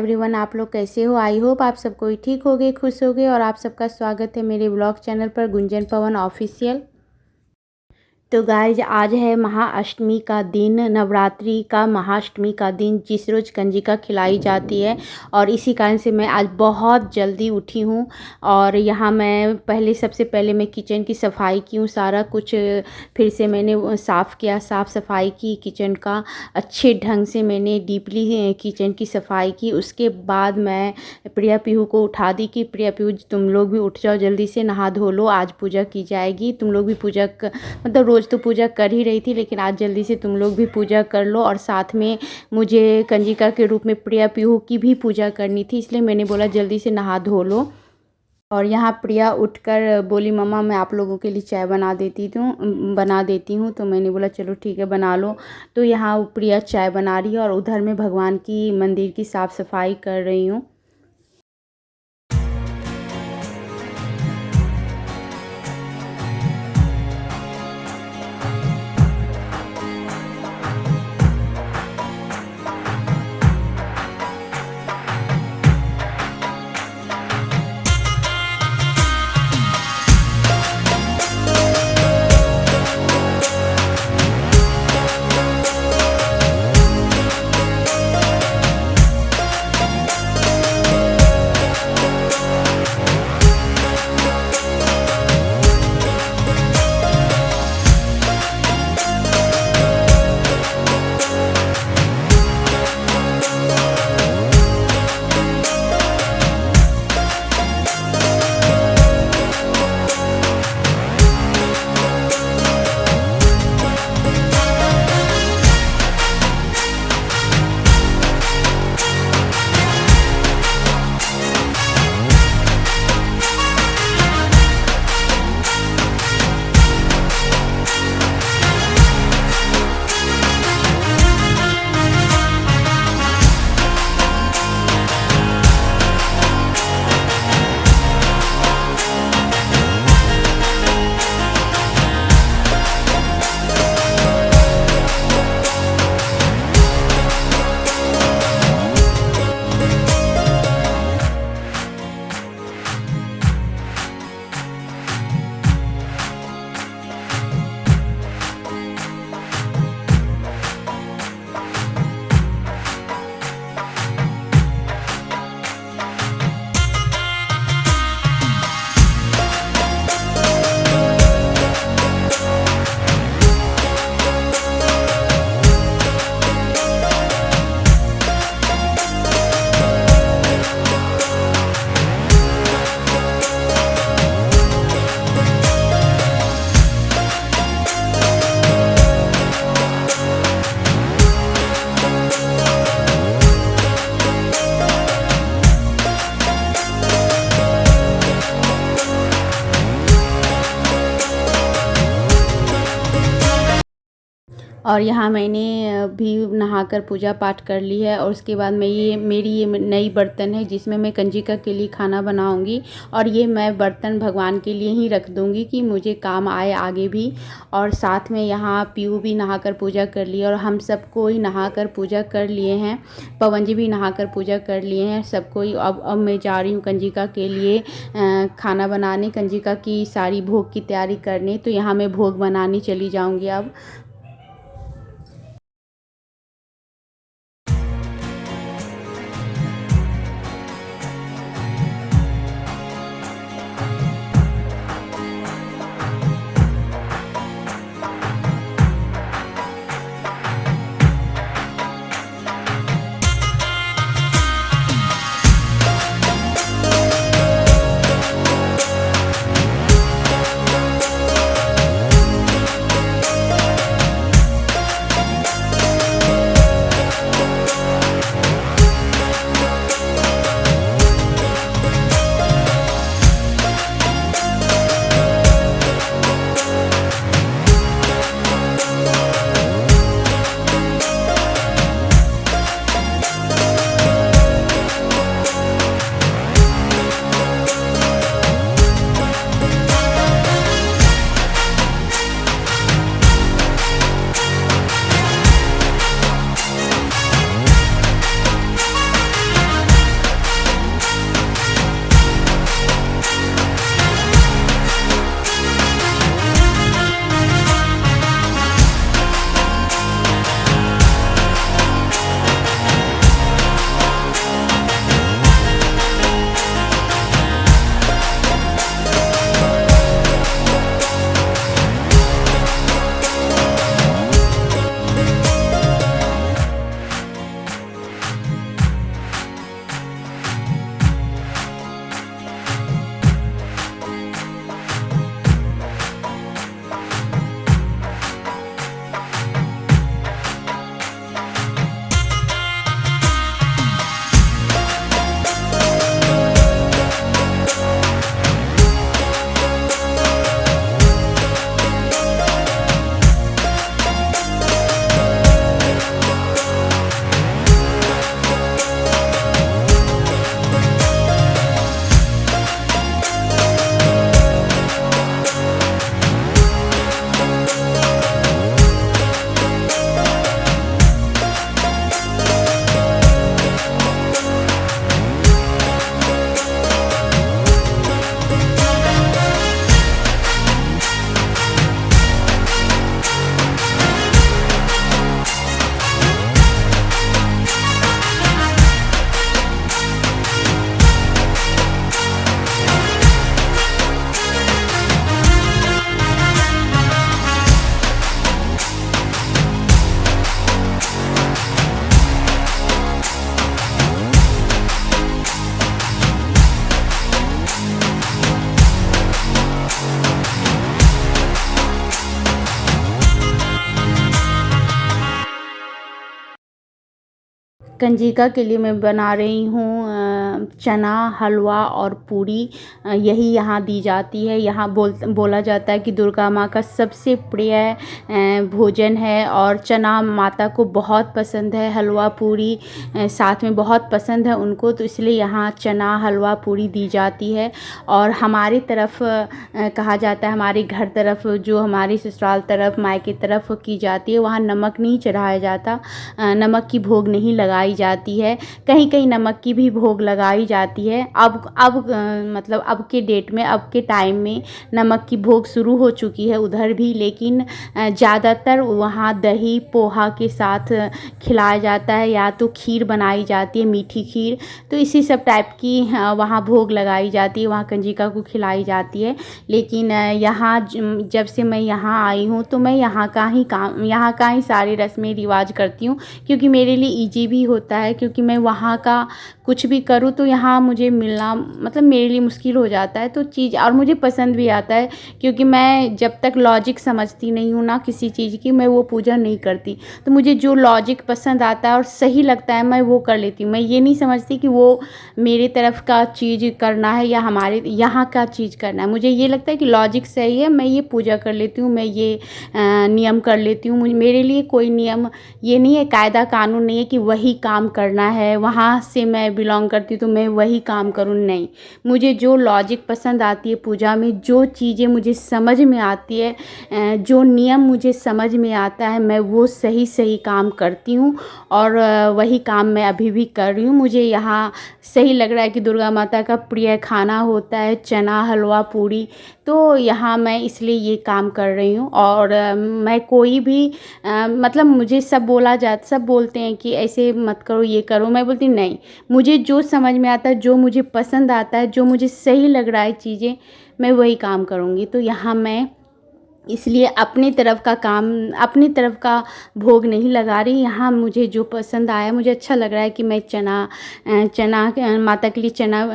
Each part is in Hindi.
एवरीवन, आप लोग कैसे हो। आई होप आप सब कोई ठीक होगे, खुश होगे। और आप सबका स्वागत है मेरे ब्लॉग चैनल पर गुंजन पवन ऑफिशियल। तो गाइज, आज है महाअष्टमी का दिन, नवरात्रि का महाअष्टमी का दिन, जिस रोज़ कंजिका खिलाई जाती है। और इसी कारण से मैं आज बहुत जल्दी उठी हूँ। और यहाँ मैं सबसे पहले मैं किचन की सफाई की हूँ, सारा कुछ फिर से मैंने साफ़ किया, साफ़ सफाई की किचन का अच्छे ढंग से। मैंने डीपली किचन की सफाई की। उसके बाद मैं प्रिया पीहू को उठा दी कि प्रिया पीहू तुम लोग भी उठ जाओ, जल्दी से नहा धो लो, आज पूजा की जाएगी। तुम लोग भी पूजा मतलब रोज़ तो पूजा कर ही रही थी, लेकिन आज जल्दी से तुम लोग भी पूजा कर लो। और साथ में मुझे कंजिका के रूप में प्रिया पीहू की भी पूजा करनी थी, इसलिए मैंने बोला जल्दी से नहा धो लो। और यहाँ प्रिया उठकर बोली मम्मा मैं आप लोगों के लिए चाय बना देती हूँ। तो मैंने बोला चलो ठीक है, बना लो। तो यहाँ प्रिया चाय बना रही है और उधर मैं भगवान की मंदिर की साफ़ सफाई कर रही हूँ। और यहाँ मैंने भी नहाकर पूजा पाठ कर ली है। और उसके बाद मेरी ये नई बर्तन है जिसमें मैं कंजिका के लिए खाना बनाऊंगी। और ये मैं बर्तन भगवान के लिए ही रख दूंगी कि मुझे काम आए आगे भी। और साथ में यहाँ पीहू भी नहाकर पूजा कर ली और हम सबको ही नहाकर पूजा कर लिए हैं। पवन जी भी नहाकर पूजा कर लिए हैं, सबको ही। अब मैं जा रही हूँ कंजिका के लिए खाना बनाने, कंजिका की सारी भोग की तैयारी करने। तो यहाँ मैं भोग बनाने चली जाऊँगी अब। कंजिका के लिए मैं बना रही हूँ चना, हलवा और पूरी। यही यहाँ दी जाती है। यहाँ बोला जाता है कि दुर्गा माँ का सबसे प्रिय भोजन है और चना माता को बहुत पसंद है, हलवा पूरी साथ में बहुत पसंद है उनको, तो इसलिए यहाँ चना, हलवा, पूरी दी जाती है। और हमारी तरफ कहा जाता है, हमारे घर तरफ, जो हमारी ससुराल तरफ, मायके तरफ की जाती है, वहाँ नमक नहीं चढ़ाया जाता, नमक की भोग नहीं लगाई जाती है। कहीं कहीं नमक की भी भोग लगाई जाती है। अब मतलब अब के डेट में, अब के टाइम में नमक की भोग शुरू हो चुकी है उधर भी, लेकिन ज़्यादातर वहाँ दही पोहा के साथ खिलाया जाता है, या तो खीर बनाई जाती है, मीठी खीर। तो इसी सब टाइप की वहाँ भोग लगाई जाती है, वहाँ कंजिका को खिलाई जाती है। लेकिन यहाँ जब से मैं यहाँ आई हूँ तो मैं यहाँ का ही सारे रस्में रिवाज करती हूँ, क्योंकि मेरे लिए ईजी भी होता है। क्योंकि मैं वहाँ का कुछ भी करूँ तो यहाँ मुझे मिलना मतलब मेरे लिए मुश्किल हो जाता है, तो चीज़, और मुझे पसंद भी आता है, क्योंकि मैं जब तक लॉजिक समझती नहीं हूँ ना किसी चीज़ की, मैं वो पूजा नहीं करती। तो मुझे जो लॉजिक पसंद आता है और सही लगता है मैं वो कर लेती हूँ। मैं ये नहीं समझती कि वो मेरे तरफ का चीज़ करना है या हमारे यहाँ का चीज़ करना है। मुझे ये लगता है कि लॉजिक सही है, मैं ये पूजा कर लेती हूँ, मैं ये नियम कर लेती हूँ। मेरे लिए कोई नियम ये नहीं है, कायदा कानून नहीं है कि वही काम करना है, वहाँ से मैं बिलोंग करती हूँ तो मैं वही काम करूँ, नहीं। मुझे जो लॉजिक पसंद आती है पूजा में, जो चीज़ें मुझे समझ में आती है, जो नियम मुझे समझ में आता है, मैं वो सही सही काम करती हूँ। और वही काम मैं अभी भी कर रही हूँ। मुझे यहाँ सही लग रहा है कि दुर्गा माता का प्रिय खाना होता है चना, हलवा, पूरी, तो यहाँ मैं इसलिए ये काम कर रही हूँ। और मैं कोई भी मतलब मुझे सब बोलते हैं कि ऐसे मत करो, ये करो, मैं बोलती नहीं, मुझे जो समझ में आता है, जो मुझे पसंद आता है, जो मुझे सही लग रहा है चीज़ें, मैं वही काम करूँगी। तो यहाँ मैं इसलिए अपनी तरफ का काम, अपनी तरफ का भोग नहीं लगा रही। यहाँ मुझे जो पसंद आया, मुझे अच्छा लग रहा है कि मैं चना माता के लिए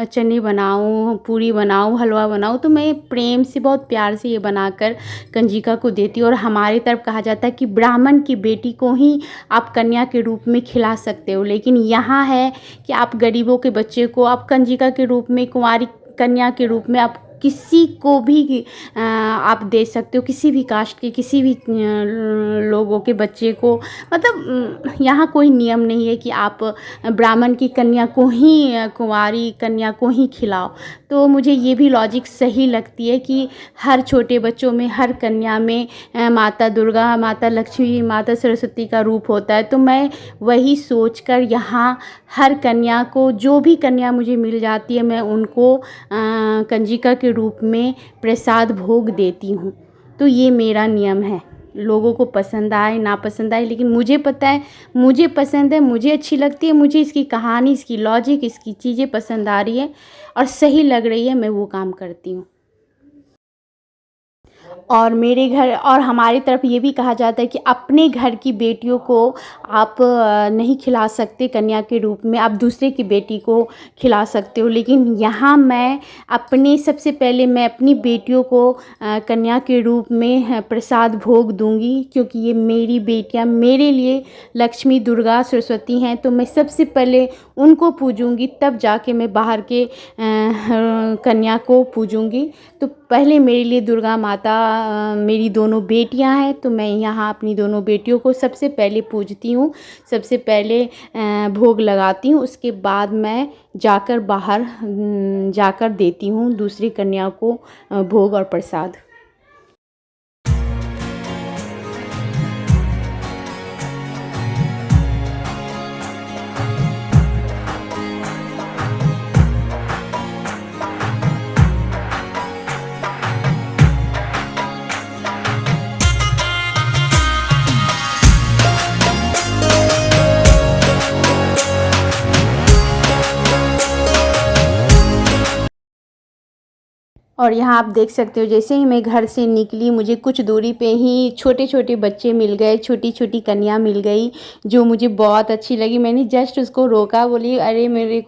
चने बनाऊँ, पूरी बनाऊँ, हलवा बनाऊँ, तो मैं प्रेम से, बहुत प्यार से ये बनाकर कंजिका को देती हूँ। और हमारी तरफ कहा जाता है कि ब्राह्मण की बेटी को ही आप कन्या के रूप में खिला सकते हो, लेकिन यहाँ है कि आप गरीबों के बच्चे को आप कंजिका के रूप में, कुंवारी कन्या के रूप में आप किसी को भी आप दे सकते हो, किसी भी कास्ट के, किसी भी लोगों के बच्चे को। मतलब यहाँ कोई नियम नहीं है कि आप ब्राह्मण की कन्या को ही, कुंवारी कन्या को ही खिलाओ। तो मुझे ये भी लॉजिक सही लगती है कि हर छोटे बच्चों में, हर कन्या में माता दुर्गा, माता लक्ष्मी, माता सरस्वती का रूप होता है। तो मैं वही सोचकर यहाँ हर कन्या को, जो भी कन्या मुझे मिल जाती है, मैं उनको कंजिका के रूप में प्रसाद भोग देती हूँ। तो ये मेरा नियम है। लोगों को पसंद आए ना पसंद आए, लेकिन मुझे पता है, मुझे पसंद है, मुझे अच्छी लगती है, मुझे इसकी कहानी, इसकी लॉजिक, इसकी चीज़ें पसंद आ रही है और सही लग रही है, मैं वो काम करती हूँ। और मेरे घर और हमारी तरफ ये भी कहा जाता है कि अपने घर की बेटियों को आप नहीं खिला सकते कन्या के रूप में, आप दूसरे की बेटी को खिला सकते हो। लेकिन यहाँ मैं सबसे पहले मैं अपनी बेटियों को कन्या के रूप में प्रसाद भोग दूंगी, क्योंकि ये मेरी बेटियाँ मेरे लिए लक्ष्मी, दुर्गा, सरस्वती हैं। तो मैं सबसे पहले उनको पूजूंगी, तब जाके मैं बाहर के कन्या को पूजूंगी। तो पहले मेरे लिए दुर्गा माता मेरी दोनों बेटियां हैं, तो मैं यहाँ अपनी दोनों बेटियों को सबसे पहले पूजती हूँ, सबसे पहले भोग लगाती हूँ। उसके बाद मैं जाकर बाहर जाकर देती हूँ दूसरी कन्या को भोग और प्रसाद। और यहाँ आप देख सकते हो जैसे ही मैं घर से निकली मुझे कुछ दूरी पे ही छोटे छोटे बच्चे मिल गए, छोटी छोटी कन्या मिल गई जो मुझे बहुत अच्छी लगी। मैंने जस्ट उसको रोका, बोली अरे मुझे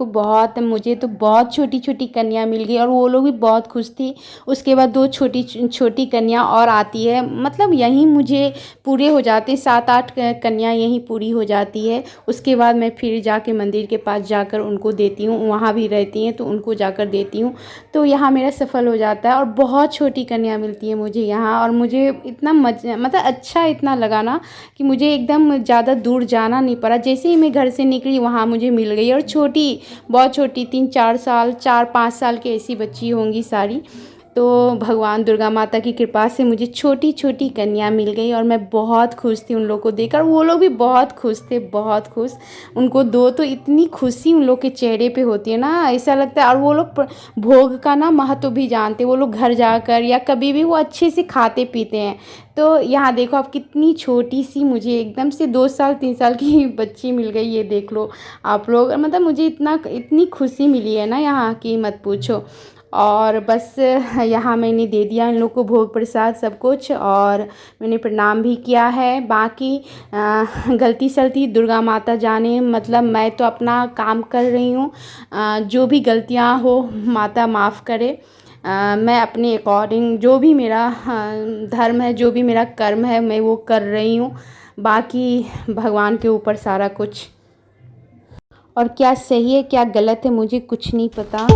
तो बहुत छोटी छोटी कन्या मिल गई, और वो लोग भी बहुत खुश थी। उसके बाद 2 छोटी छोटी कन्या और आती है, मतलब यहीं मुझे पूरे हो जाते हैं, 7-8 कन्या यहीं पूरी हो जाती है। उसके बाद मैं फिर जाके मंदिर के पास जाकर उनको देती हूँ, वहाँ भी रहती हैं तो उनको जाकर देती हूँ। तो यहाँ मेरा सफल हो जाता है और बहुत छोटी कन्या मिलती है मुझे यहाँ, और मुझे इतना मतलब अच्छा इतना लगा ना कि मुझे एकदम ज़्यादा दूर जाना नहीं पड़ा। जैसे ही मैं घर से निकली वहाँ मुझे मिल गई, और छोटी, बहुत छोटी, 3-4 साल, 4-5 साल की ऐसी बच्ची होंगी सारी। तो भगवान दुर्गा माता की कृपा से मुझे छोटी छोटी कन्या मिल गई, और मैं बहुत खुश थी उन लोग को देखकर। वो लोग भी बहुत खुश थे, बहुत खुश। उनको दो तो इतनी खुशी उन लोग के चेहरे पे होती है ना, ऐसा लगता है। और वो लोग भोग का ना महत्व भी जानते, वो लोग घर जाकर या कभी भी वो अच्छे से खाते पीते हैं। तो यहाँ देखो आप, कितनी छोटी सी मुझे एकदम से 2 साल 3 साल की बच्ची मिल गई, ये देख लो आप लोग। मतलब मुझे इतनी खुशी मिली है ना यहाँ की, मत पूछो। और बस यहाँ मैंने दे दिया इन लोग को भोग प्रसाद सब कुछ, और मैंने प्रणाम भी किया है। बाकी गलती सलती दुर्गा माता जाने, मतलब मैं तो अपना काम कर रही हूँ। जो भी गलतियाँ हो माता माफ़ करे। मैं अपने अकॉर्डिंग जो भी मेरा धर्म है, जो भी मेरा कर्म है, मैं वो कर रही हूँ। बाकी भगवान के ऊपर सारा कुछ। और क्या सही है क्या गलत है मुझे कुछ नहीं पता।